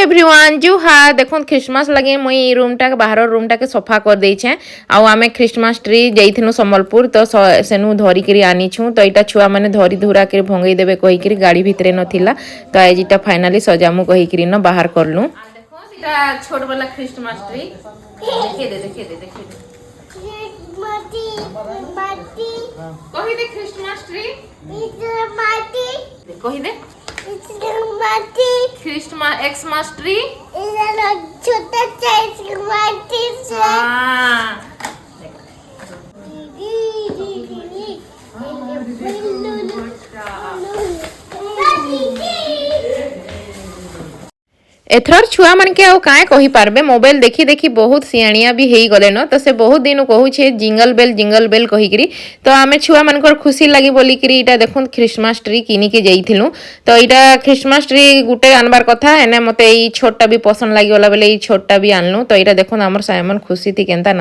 everyone जुहार देखो Christmas लगे मुई रूमटा बाहर रूमटा के सफा कर देछे आउ आमे ख्रिस्टमास ट्री जाइथिनु संबलपुर तो सेनु धरी करी आनीछु तो इटा छुआ माने धरी धुरा के भंगई देबे कहि करी गाड़ी भितरे नथिला तो आज इटा फाइनली सजामु कहि करी न बाहर करलु देखो इटा छोट वाला ख्रिस्टमास ट्री देखे दे माटी कहि दे ख्रिस्टमास ट्री माटी कहि दे Christmas Xmas tree छोटा साइज माटी से एथर छुआ मन के काए कहि पारबे मोबाइल देखी देखी बहुत सियाणिया भी हेई गले न तो से बहुत दिन कहू छे जिंगल बेल कहि करी तो आमे छुआ मनकर खुशी लगी बोली करी इटा देखुन ख्रिस्टमास ट्री किनी के जाइथिलु तो इटा ख्रिस्टमास ट्री गुटे आनबार कथा एने मते ई छोटा भी पसंद लागि गला बेले ई छोटा भी आनलु तो इटा देखुन हमर सायमन खुशी थी केनता